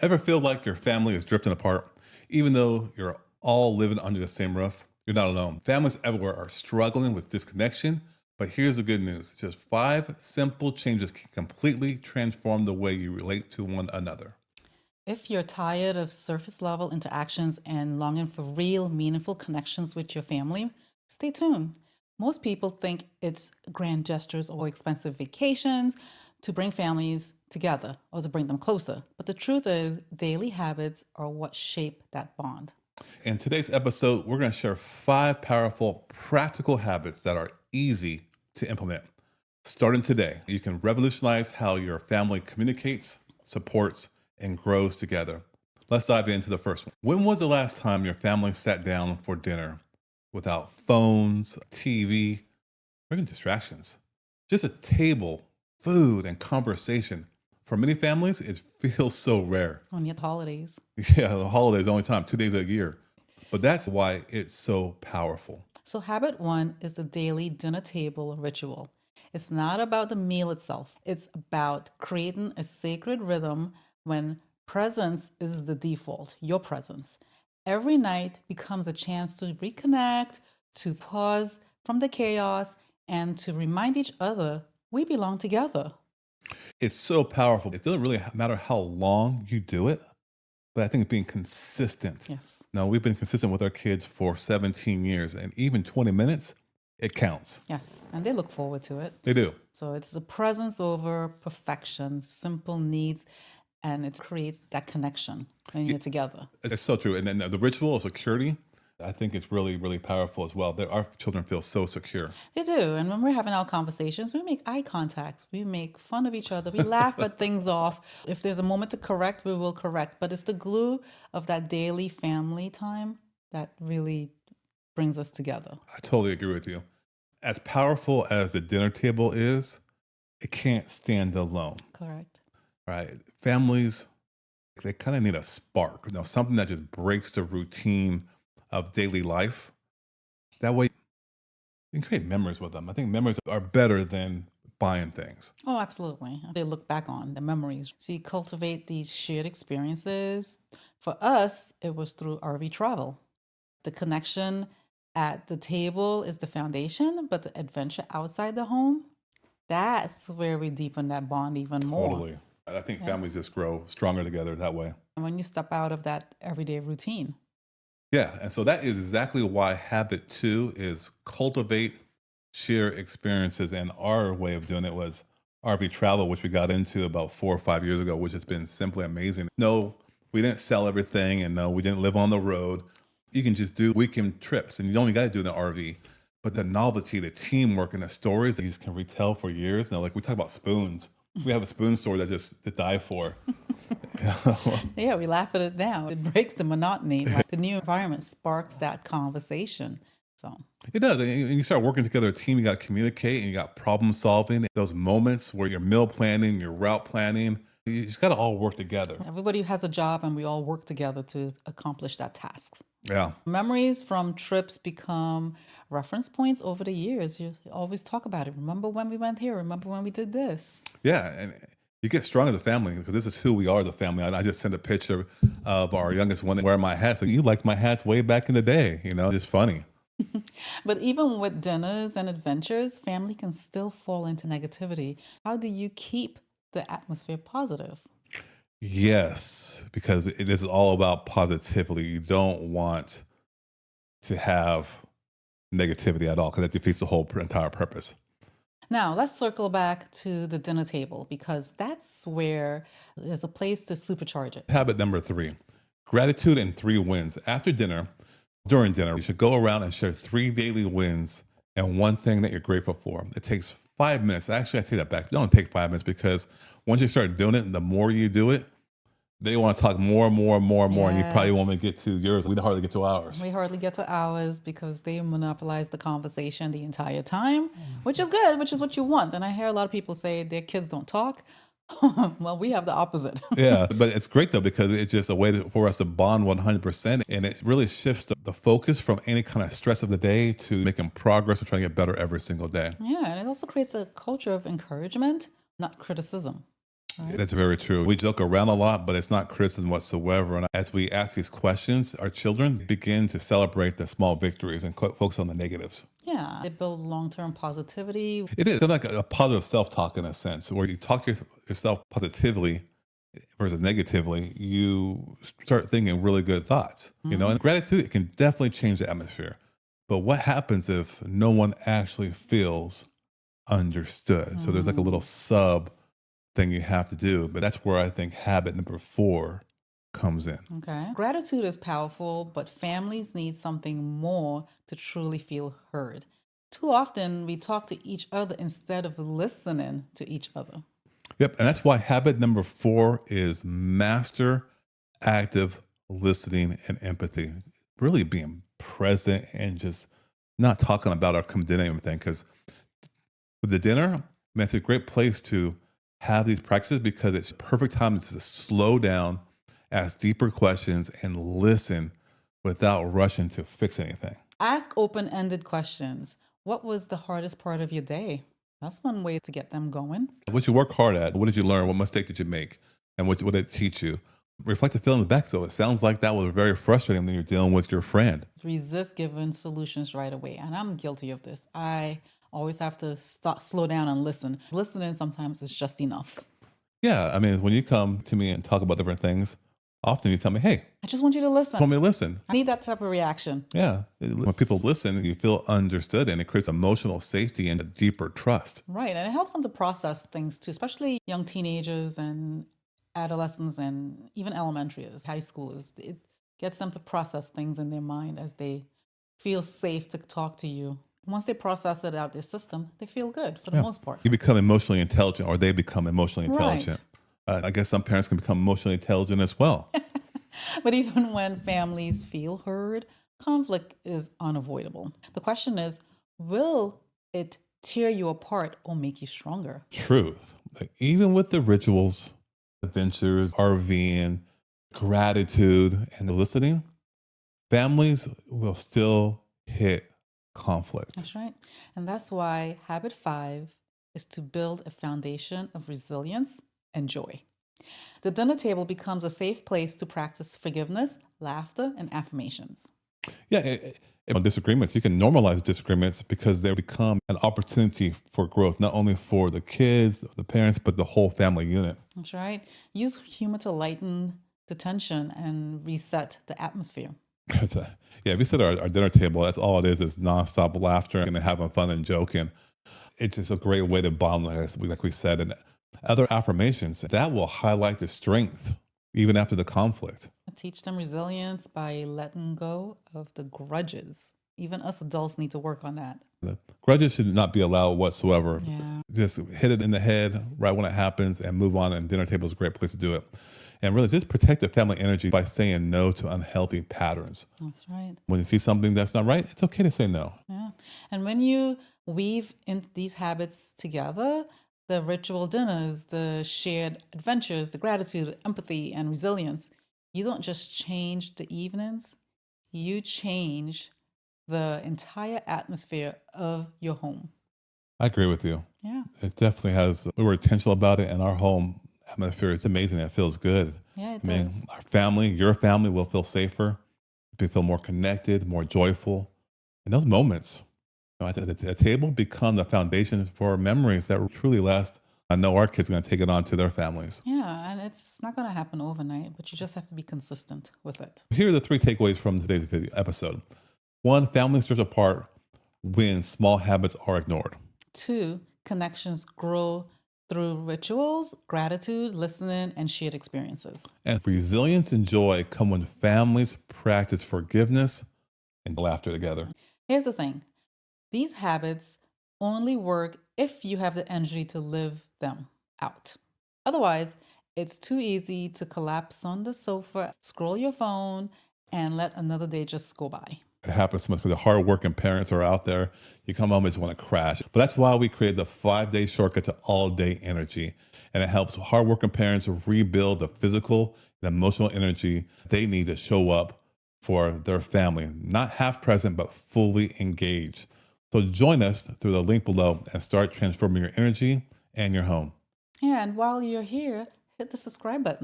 Ever feel like your family is drifting apart? Even though you're all living under the same roof, you're not alone. Families everywhere are struggling with disconnection, but here's the good news. Just 5 simple changes can completely transform the way you relate to one another. If you're tired of surface level interactions and longing for real, meaningful connections with your family, stay tuned. Most people think it's grand gestures or expensive vacations to bring families together or to bring them closer. But the truth is, daily habits are what shape that bond. In today's episode, we're going to share 5 powerful, practical habits that are easy to implement. Starting today, you can revolutionize how your family communicates, supports, and grows together. Let's dive into the first one. When was the last time your family sat down for dinner without phones, TV, or even distractions? Just a table, food, and conversation. For many families, it feels so rare. On the holidays. Yeah, the holidays, the only time, 2 days a year. But that's why it's so powerful. So, habit one is the daily dinner table ritual. It's not about the meal itself, it's about creating a sacred rhythm when presence is the default, your presence. Every night becomes a chance to reconnect, to pause from the chaos, and to remind each other we belong together. It's so powerful. It doesn't really matter how long you do it, but I think being consistent. Yes. Now, we've been consistent with our kids for 17 years, and even 20 minutes, it counts. Yes. And they look forward to it. They do. So it's the presence over perfection, simple needs, and it creates that connection when Y- you're together. It's so true. And then the ritual of security, I think it's really, really powerful as well. That our children feel so secure. They do. And when we're having our conversations, we make eye contact. We make fun of each other. We laugh at things off. If there's a moment to correct, we will correct. But it's the glue of that daily family time that really brings us together. I totally agree with you. As powerful as the dinner table is, it can't stand alone, Correct. right? Families, they kind of need a spark, something that just breaks the routine of daily life. That way, you can create memories with them. I think memories are better than buying things. Oh, absolutely. They look back on the memories. So you cultivate these shared experiences. For us, it was through RV travel. The connection at the table is the foundation, but the adventure outside the home, that's where we deepen that bond even more. Totally. I think Yeah. families just grow stronger together that way. And when you step out of that everyday routine. Yeah. And so that is exactly why habit 2 is cultivate, share experiences. And our way of doing it was RV travel, which we got into about 4 or 5 years ago, which has been simply amazing. No, we didn't sell everything, and no, we didn't live on the road. You can just do weekend trips, and you only got to do it in the RV. But the novelty, the teamwork, and the stories that you just can retell for years. Like we talk about spoons. We have a spoon store that just to die for. Yeah, we laugh at it now. It breaks the monotony. Right? The new environment sparks that conversation. So, It does. And you start working together, a team, you got to communicate and you got problem solving. Those moments where you're meal planning, you're route planning, you just got to all work together. everybody has a job and we all work together to accomplish that task. Yeah. Memories from trips become reference points over the years. You always talk about it. Remember when we went here? Remember when we did this? Yeah. And you get strong as a family because this is who we are as a family. I just sent a picture of our youngest one wearing my hats. Like, you liked my hats way back in the day, just funny. But even with dinners and adventures, family can still fall into negativity. How do you keep the atmosphere positive? Yes, because it is all about positivity. You don't want to have negativity at all because that defeats the whole entire purpose. Now, let's circle back to the dinner table because that's where there's a place to supercharge it. Habit number 3, gratitude and 3 wins. After dinner, during dinner, you should go around and share 3 daily wins and one thing that you're grateful for. It takes 5 minutes. Actually, I take that back. It don't take 5 minutes because once you start doing it, the more you do it, they want to talk more and more and more and more. And you probably won't Yes. even get to yours. We hardly get to ours. We hardly get to hours because they monopolize the conversation the entire time, which is good, which is what you want. And I hear a lot of people say their kids don't talk. Well, we have the opposite. Yeah, but it's great though because it's just a way for us to bond 100%, and it really shifts the focus from any kind of stress of the day to making progress and trying to get better every single day. Yeah, and it also creates a culture of encouragement, not criticism. right? That's very true. We joke around a lot, but it's not criticism whatsoever. And as we ask these questions, our children begin to celebrate the small victories and focus on the negatives. Yeah, they build long-term positivity. It is like a positive self talk in a sense, where you talk to yourself positively versus negatively, you start thinking really good thoughts, Mhm. and gratitude, it can definitely change the atmosphere. But what happens if no one actually feels understood? So there's like a little Mm, sub thing you have to do. But that's where I think habit number 4 comes in. okay. Gratitude is powerful, but families need something more to truly feel heard. Too often, we talk to each other instead of listening to each other. Yep. And that's why habit number 4 is master active listening and empathy. Really being present and just not talking about or condemning everything. Because with the dinner, man, it's a great place to have these practices because it's a perfect time to just slow down, ask deeper questions, and listen without rushing to fix anything. Ask open ended questions. What was the hardest part of your day? That's one way to get them going. What you work hard at, what did you learn? What mistake did you make? And what did it teach you? Reflect the feelings back. So it sounds like that was very frustrating when you're dealing with your friend. Resist giving solutions right away. And I'm guilty of this. I always have to stop, slow down and listen. Listening sometimes is just enough. Yeah. I mean, when you come to me and talk about different things, often you tell me, hey, I just want you to listen. want me to listen. I need that type of reaction. Yeah. When people listen, you feel understood and it creates emotional safety and a deeper trust. Right. And it helps them to process things too, especially young teenagers and adolescents and even elementaries, high schoolers. It gets them to process things in their mind as they feel safe to talk to you. Once they process it out their system, they feel good for the Yeah. most part. You become emotionally intelligent or they become emotionally intelligent. Right. I guess some parents can become emotionally intelligent as well. But even when families feel heard, conflict is unavoidable. The question is, will it tear you apart or make you stronger? Truth. Like, even with the rituals, adventures, RVing, gratitude, and the listening, families will still hit conflict. That's right. And that's why habit 5 is to build a foundation of resilience and joy. The dinner table becomes a safe place to practice forgiveness, laughter, and affirmations. Yeah. Disagreements, you can normalize disagreements because they become an opportunity for growth, not only for the kids, the parents, but the whole family unit. That's right. Use humor to lighten the tension and reset the atmosphere. Yeah, if you sit at our dinner table, that's all it is nonstop laughter and having fun and joking. It's just a great way to bond, like we said. And other affirmations that will highlight the strength even after the conflict. Teach them resilience by letting go of the grudges. Even us adults need to work on that. The grudges should not be allowed whatsoever. Yeah, Just hit it in the head right when it happens and move on. And dinner table is a great place to do it. And really just protect the family energy by saying no to unhealthy patterns. that's right. When you see something that's not right, it's okay to say no. Yeah. And when you weave in these habits together, the ritual dinners, the shared adventures, the gratitude, empathy, and resilience, you don't just change the evenings, you change the entire atmosphere of your home. I agree with you. Yeah. It definitely has. We were intentional about it, and our home atmosphere is amazing. It feels good. Yeah, it I mean, does. our family, your family will feel safer, we feel more connected, more joyful. And those moments at the table become the foundation for memories that truly last. I know our kids are going to take it on to their families. Yeah, and it's not going to happen overnight, but you just have to be consistent with it. Here are the 3 takeaways from today's video episode. 1, families drift apart when small habits are ignored. 2, connections grow through rituals, gratitude, listening, and shared experiences. And resilience and joy come when families practice forgiveness and laughter together. Here's the thing, these habits only work if you have the energy to live them out. Otherwise, it's too easy to collapse on the sofa, scroll your phone, and let another day just go by. It happens so much because the hardworking parents are out there. You come home and just want to crash. But that's why we created the 5-day shortcut to all-day energy. And it helps hardworking parents rebuild the physical and emotional energy they need to show up for their family. Not half present, but fully engaged. So join us through the link below and start transforming your energy and your home. And while you're here, hit the subscribe button.